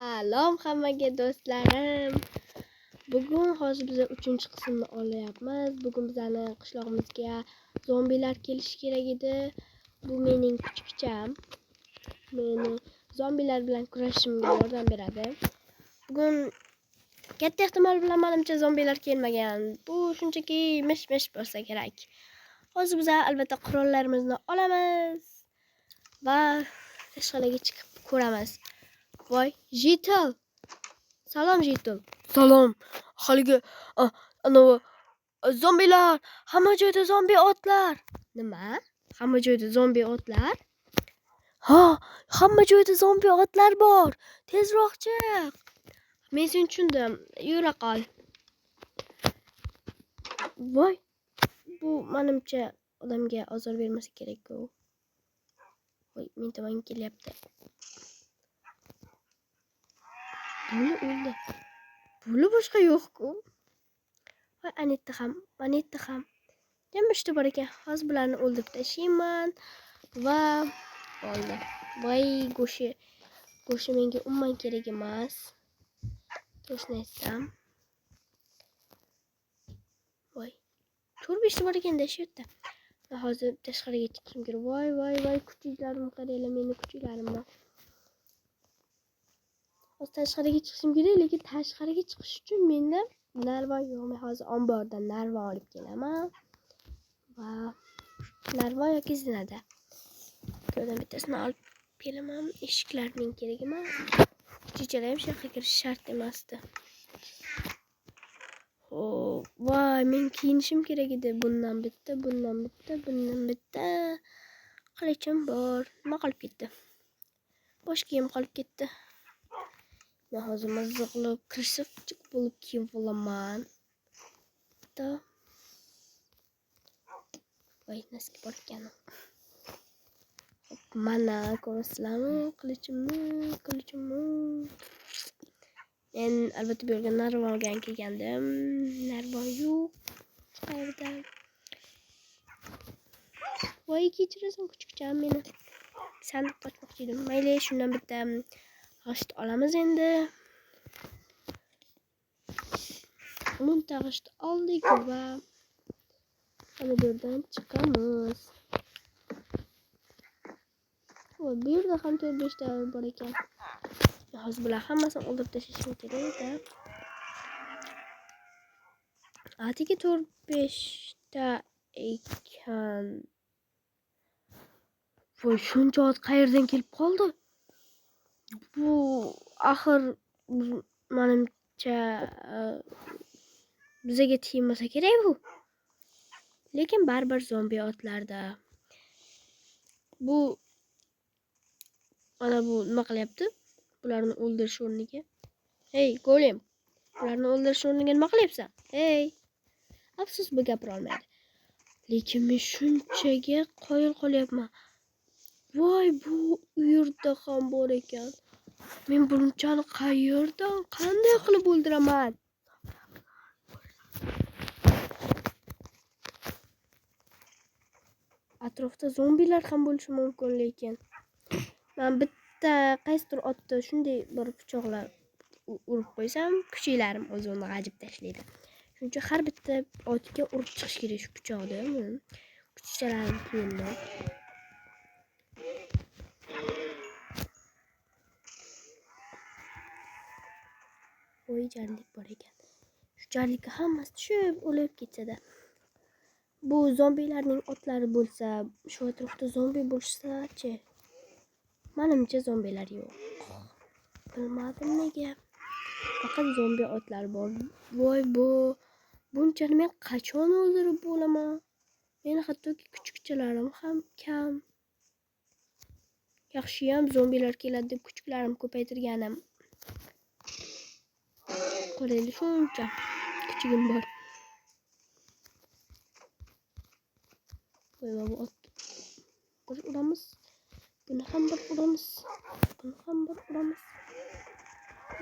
Salom hammaga do'stlarim. Bugun hozir biz 3-qismni olyapmiz. Bugun bizning qishlog'imizga zombilar kelishi kerak edi. Bu mening kuchukcham. Meni zombilar bilan kurashishimga yordam beradi. Bugun katta ehtimol bilan menimcha zombilar kelmagan. Bu shunchaki mish-mish bo'lsa kerak. Hozir biz albatta qurollarimizni olamiz va tashqariga chiqib ko'ramiz. Voy, Jital. Salom Jital. Salom. Haligi anavi zombilar, hamma joyda zombi otlar. Nima? Hamma joyda zombi otlar? Ha, hamma joyda zombi otlar bor. Tezroq chiq. Men seni tushundim. Yura qol. Voy, bu menimcha odamga ozor bermasa kerak-ku. Voy, men tomonga kelyapti. Buni o'ldi. Buni boshqa yo'q-ku. Voy, Anetta ham. Jamishda bor ekan. Hozir bularni o'ldirib tashlayman va bo'ldi. Voy, go'shi menga umuman kerak emas. To'g'risini aytsam. Voy, 4-5 bor ekan-da shu yerda. Hozir tashqariga chiqishim kerak. Voy, kuchuklarim qaranglar, meni kuchuklarim bor. Hozir tashqariga chiqishim kerak, lekin tashqariga chiqish uchun menda narvon yo'q. Men hozir ombordan narvon olib kelaman. Va narvon yoki zinada. Ko'rdan bittasini olib kelaman. Eshiklarning kerak emas. Kuchukchalar ham shaqqa kirish shart emasdi. Voy, men kiyinishim kerak edi. Bundan bitta. Qilichim bor. Nima qolib ketdi? Bosh kiyim qolib ketdi. Men hozir mazza qilib kirishib bo'lib kiyib olaman. Voy, nasib bor ekan. Mana ko'rasizlarmi qilichimni. Men albatta bu yerga narvonga kelgandim. Narvon yo'q. Qayerda? Voy, kechirasan kuchukcham meni. Sandiq ochmoqchi edim. Mayli, shundan bitta g'isht olamiz endi. O'nta g'isht oldik va ana bu yerdan chiqamiz. Voy, bu yerda ham 4-5 ta bor ekan. Hozir bular hammasini o'ldirib tashlashim kerak-da. Atigi 4-5 ta ekan. Voy, shuncha ot qayerdan kelib qoldi? Bu axir menimcha bizga tegmasa kerak bu. Lekin baribir zombi otlarda. Bu mana bu nima qilyapti? Bularni o'ldirish o'rniga. Hey, golem. Bularni o'ldirish o'rniga nima qilyapsan? Hey. Afsus, bu gapira olmaydi. Lekin men shunchaga qoyil qolyapman. Voy, bu yerda ham bor ekan. Men bunchani qanday qilib o'ldiraman? Atrofda zombilar ham bo'lishi mumkin, lekin men bitta qaysidir otda shunday bir pichoqlar urib qo'ysam, kuchuklarim o'zini g'ajib tashlaydi. Shuning uchun har bitta otga urib chiqish kerak shu pichoqni. Kuchuklarim kiyindi. Voy, jarlik bor ekan. Shu jarlikka hammasi tushib o'lib ketsa-da. Bu zombilarning otlari bo'lsa, shu atrofda zombi bo'lsa-chi? Menimcha zombilar yo'q. Bilmadim nega. Faqat zombi otlar bor. Voy, bunchani men qachon o'ldirib bo'laman? Meni hattoki kuchukchalarim ham kam. Yaxshiyam zombilar keladi deb kuchuklarim ko'paytirganim. Qaranglar, shuncha kuchugim bor. Voy, bu ot. Uramiz. Buni ham bir uramiz.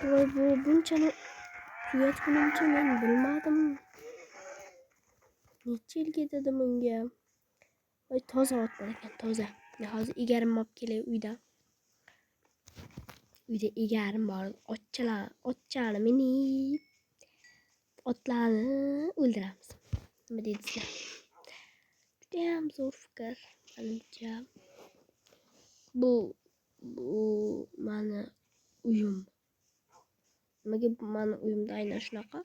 Voy, bu bunchani tugatgunimcha men bilmadim. Necha yilga dedim unga. Voy, toza ot bor ekan, toza. Men hozir egarimni olib kelay uydan. Uyda egarim bor. Otchani minib otlarni o'ldiramiz. Nima deysizlar? Judayam zo'r fikr, menimcha. Bu mani uyim. Nimaga bu mani uyimda aynan shunaqa?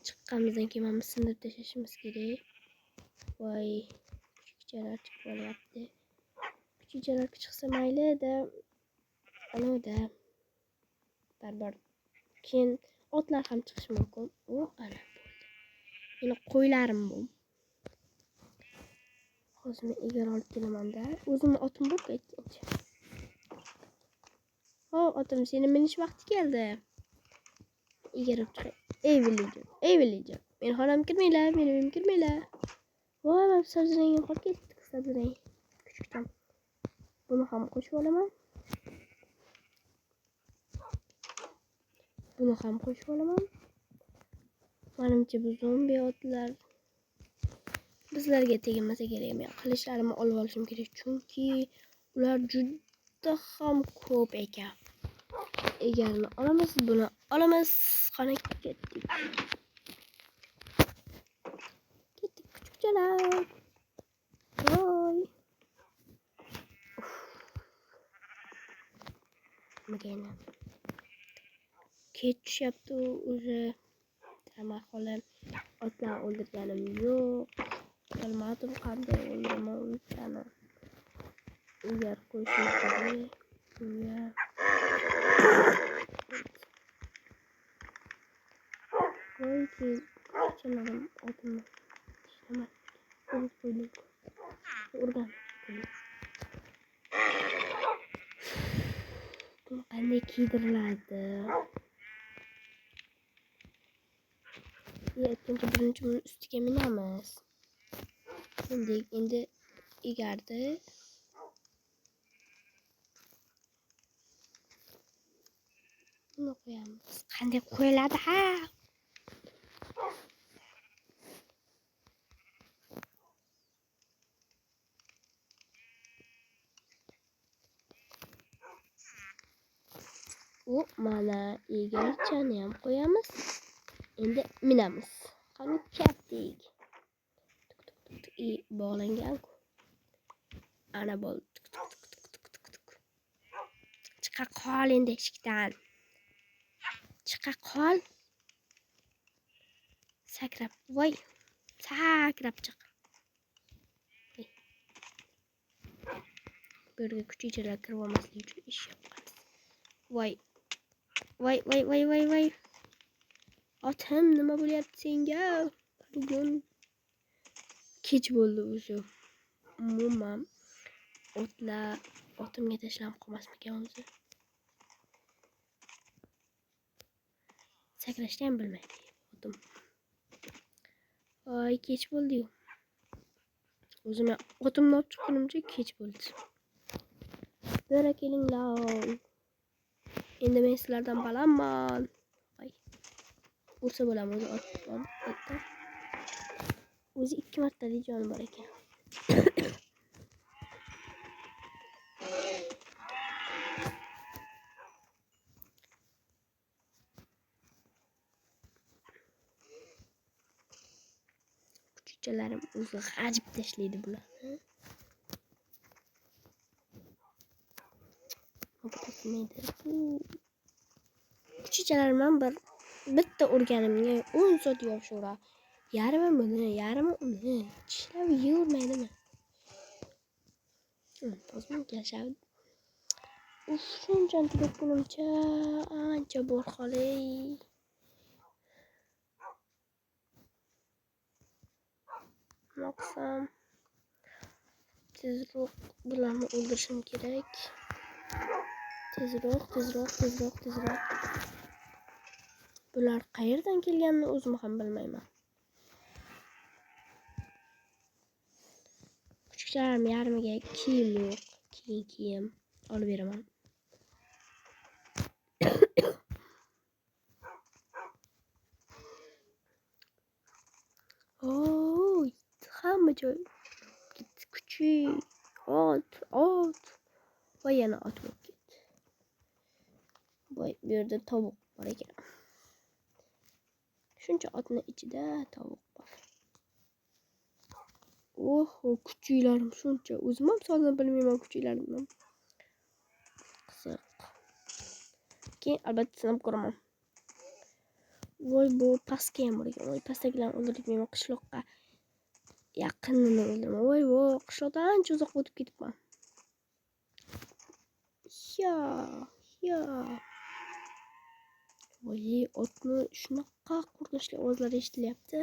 Chiqqanimizdan keyin mana sindirib tashlashimiz kerak. Voy, kuchukchalar chiqib olyapti. Kuchukchalar chiqsa mayli-da, anavda baribir keyin otlar ham chiqishi mumkin. Ana bo'ldi. Meni qo'ylarim bu. Hozir men egar olib kelaman-da. O'zimni otim bo'lib aytgancha. Otim, seni minish vaqti keldi. Egarib chiqay. Ey villager. Men xonamga kirmanglar, meni uyimga kirmanglar. Voy, men sabzirangim qolib ketdi, sabzirang. Kuchukcham. Buni ham qo'shib olaman. Menimcha bu zombi otlar bizlarga tegmasa kerak. Men qilichlarimni olib olishim kerak, chunki ular juda ham ko'p ekan. Egarni olamiz, buni olamiz. Xonaga ketdik. Kuchukchalar. Voy. Nimaga kech tushyapti o'zi. Tamam, xolam. Otlarni o'ldirganim yo'q. Bilmadim qanday o'ldiraman o'zini. Egar qo'yishim kerak. Voy, kuchukchalarim otimni ishlamas. Urib qo'ydik. Urgan. Qanday kiydiriladi? Aytgancha birinchi buni ustiga minamiz. Endi egardi. Buni qo'yamiz. Qanday qo'yiladi ha? Mana egarchani ham qo'yamiz. Endi minamiz. Qani ketdik. Bog'langan-ku. Ana bo'ldi. Chiqa qol endi eshikdan. Chiqa qol. Sakrab, voy. Sakrab chiq. Bu yerga kuchukchalar kirib olmasligi uchun ish yapamiz. Voy. Otim, nima bo'lyapti senga? Bugun kech bo'ldi o'zi. Umuman otlar otimga tashlanib qolmasmikan o'zi? Sakrashni ham bilmaydi otim. Voy, kech bo'ldi-yu. O'zim otimni olib chiqqanimcha kech bo'ldi. Bera kelinglar. Endi men sizlardan balandman. Ursa bo'laman o'zi otdan. O'zi 2 martalik joni bor ekan. Kuchukchalarim o'zi g'ajib tashlaydi bularni. Kuchukchalarimdan bitta urganimga 10 soat yopishura. Yarimi buni, yarimi uni. Tishlab yeyvermaydimi? O'zim kelishadi. Shunchani tugatgunimcha ancha bor qolay. Maqsam tezroq bularni o'ldirishim kerak. Tezroq. Bular qayerdan kelganini o'zim ham bilmayman. Kuchukchalarim yarmiga kiyim yo'q. Kiyim olib beraman. Hamma joy kuchuk, ot. Va yana ot bo'lib ketdi. Voy, bu yerda tovuq bor ekan. Shuncha otning ichida tovuq bor. Oho, kuchuylarim shuncha. O'zim ham sonini bilmayman kuchuylarimni. Qiziq. Keyin albatta sinab ko'raman. Voy, bu pastga ham bor ekan. Voy, pastdagilarni o'ldirmayman, qishloqqa yaqinini o'ldiraman. Voy, qishloqdan ancha uzoqqa o'tib ketibman. Ya. Voy, otni shunaqa qo'rqinchli ovozlar eshitilyapti.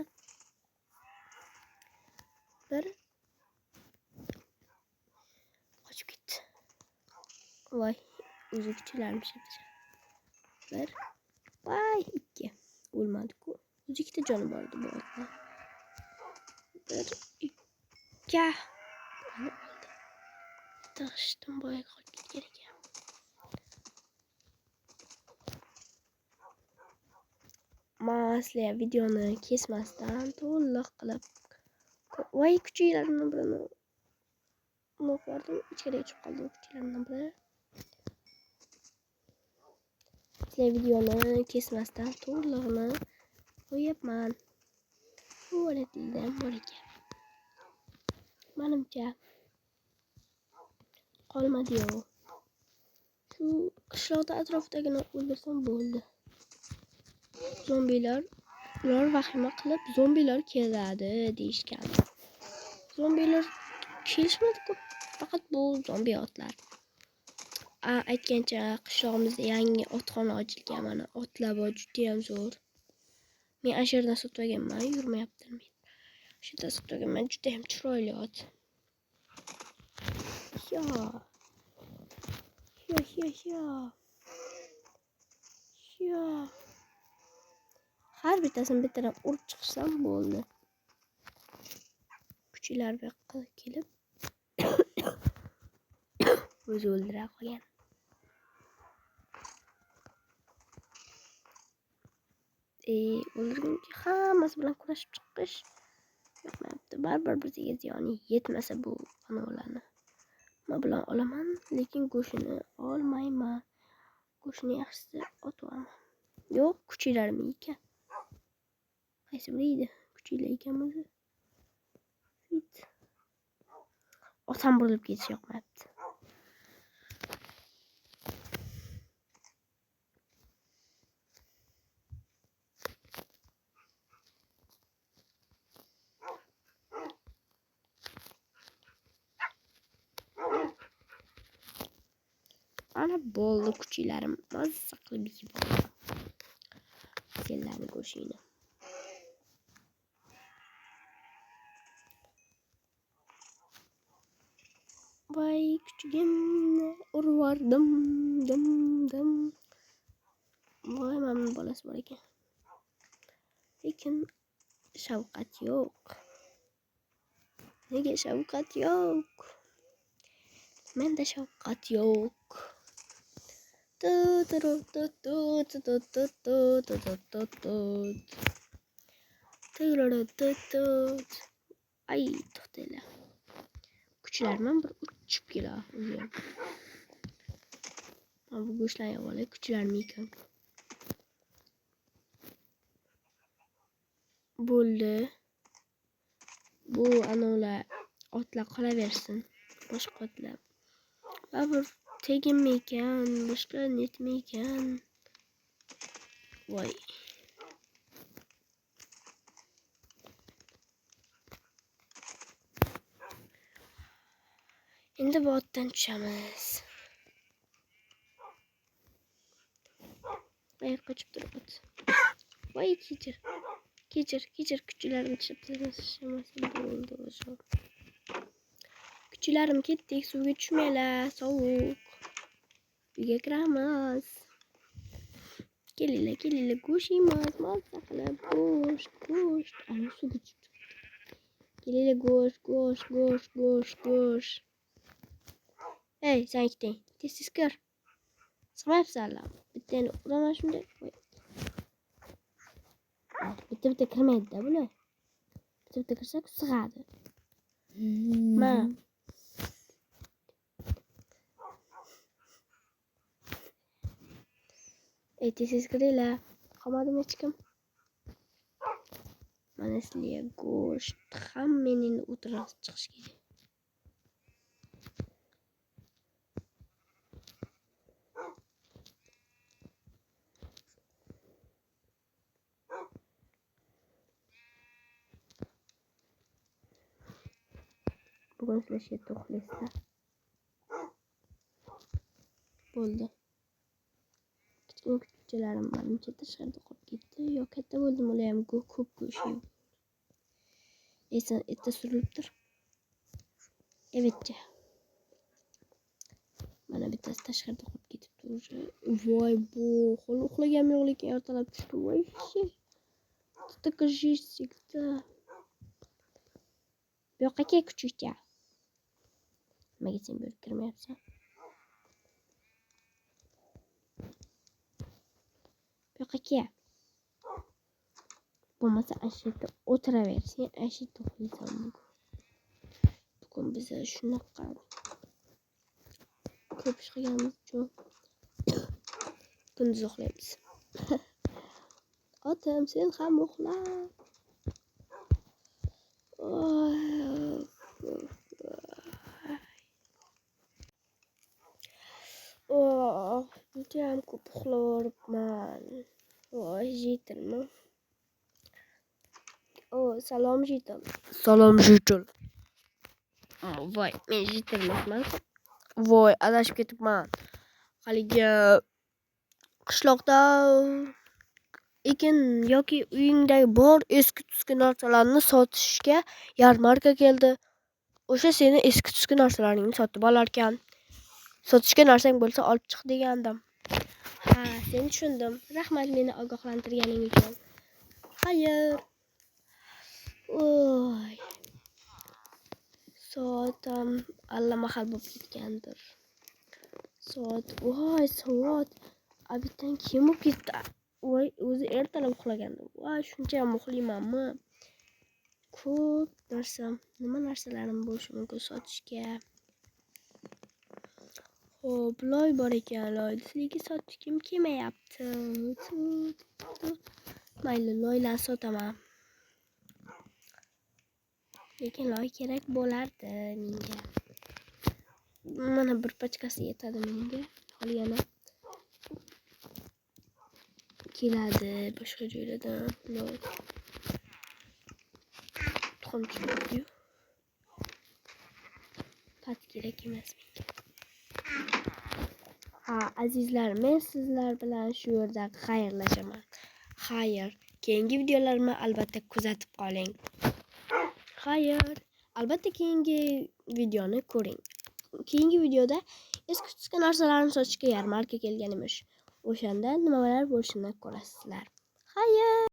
Bir qochib ketdi. Voy, o'zi kuchlarimiz bir, voy, ikki. O'lmadi-ku. O'zi ikkita joni bor edi bu otni. Bir, ikki. Tashdim boyaga qolib ketgan ekan. Masli videoni kesmasdan to'liq qilib. Voy, kuchuylarimdan birini uloqlardim, ichkariga tushib qoldi kuchuylarimdan biri. Videoni kesmasdan to'lig'ini qo'yapman. Bu holatda bor ekan. Menimcha qolmadi-yu. Shu qishloqda atrofdagini o'ldirsam bo'ldi. Ular vahima qilib zombilar keladi deyishgan. Zombilar kelishmadi-ku. Faqat bu zombi otlar. Aytgancha qishlog'imizda yangi otxona ochilgan. Mana otlar bor, juda ham zo'r. Men ana shu yerdan sotib olganman, yurmayapti men. Shu yerdan sotib olganman, juda ham chiroyli ot. Ya. Har bittasini bittadan urib chiqsam bo'ldi. Kuchlar bu yoqqa kelib o'zi o'ldira qolgan. O'ldirguncha hammasi bilan kurashib chiqish yoqmayapti. Baribir bizga ziyoni yetmasa bu anavilarni nima bilan olaman, lekin go'shtini olmayman. Go'shtni yaxshisi otib olaman. Yo'q, kuchuylarim ekan. Qaysi biri edi? Kuchuylar ekan o'zi. Otam burilib ketish yoqmayapti. Ana bo'ldi, kuchuylarim mazza qilib yeb oldi. Senlarni go'shtingni. Voy, kuchugimni urvardim, dim. Voy, mana bolasi bor ekan. Lekin shafqat yo'q. Nega shafqat yo'q? Menda shafqat yo'q. Ay, to'xtanglar. Kuchlarman bir uchib keladi o'zi ham. Bu go'shtlarni yeb olay, kuchlarmi ekan. Bo'ldi. Bu anolar otlar qolaversin. Boshqa otlar. Baribir teginmi ekan, boshqa netmi ekan. Voy. Endi bu otdan tushamiz. Voy, qochib turibdi. Voy, kechir, kuchularim tushibdi. Bo'ldi o'sha. Kuchularim ketdik, suvga tushmanglar, sovuq. Uyga kiramiz. Kelinglar, go'sht yeymiz, mazza qilib, go'sht. Ana suvga tushibdi. Kelinglar, go'sht. Ey, sen ikkitang, tez kir. Sig'mayapsanlar. Bittani uraman shunday. Bitta kirmaydi-da bular. Bitta kirsa sig'adi. Ma. Tez kiringlar. Qolmadimi hech kim? Mana sizlarga go'sht, hammaning o'tirib chiqish kerak. Bugun sizlar shu yerda uxlaysizlar. Bo'ldi. Kichkina kuchukchalarim menimcha tashqarida qolib ketdi. Yo katta bo'ldim, ular ham ko'p go'sht yeb. Esa surilibdir. Evetcha. Mana bittasi tashqarida qolib ketibdi уже. Voy bu, hali uxlaganmi yo'q lekin ertalab tushdi. Voy shi. Такая жизнь всегда. Bu yoqqa kel kuchukcha. Nimaga sen bu yerga kirmayapsan? Bu yoqqa kel. Bo'lmasa ashita o'tiraver. Sen ashita uxlaysan bugun. Bugun biz shunaqa ko'p ish qilganimiz uchun kunduz uxlaymiz. Otam, sen ham uxla. Judayam ko'p uxlayapman. Voy, jitilmi? Salom jitil. Salom jitil. Voy, men jitilman. Voy, adashib ketibman. Haligi qishloqda ekin yoki uyingdagi bor eski-tuski narsalarni sotishga yarmarka keldi. O'sha seni eski-tuski narsalaringni sotib olar ekan. Sotishga narsang bo'lsa olib chiq degandim. Ha, sen tushundim. Rahmat meni ogohlantirganing uchun. Xayr. Oy. Soatim allamahal bo'lib ketgandir. Voy, soat. Abitdan kim bo'lib ketdi? Voy, o'zi ertalab uxlagandim. Voy, shuncha ham uxlaymanmi? Ko'p narsa, nima narsalarim bo'lishi mumkin sotishga. Xo'p, loy bor ekan, loy. Sizlarga sotishim kelmayapti. Mayli, loylar sotaman. Lekin loy kerak bo'lardi menga. Mana bir pachkasi yetadi menga. Qolgani keladi boshqa joylardan. Loy. Tuxum chiqdi-yu. Pat kerak emas menga. Ha, azizlar, men sizlar bilan shu yerda xayrlashaman. Xayr, keyingi videolarimni albatta kuzatib qoling. Xayr, albatta keyingi videoni ko'ring. Keyingi videoda eski narsalarni sotishga yarmarka kelgan emish. O'shanda nimalar bo'lishini ko'rasizlar. Xayr.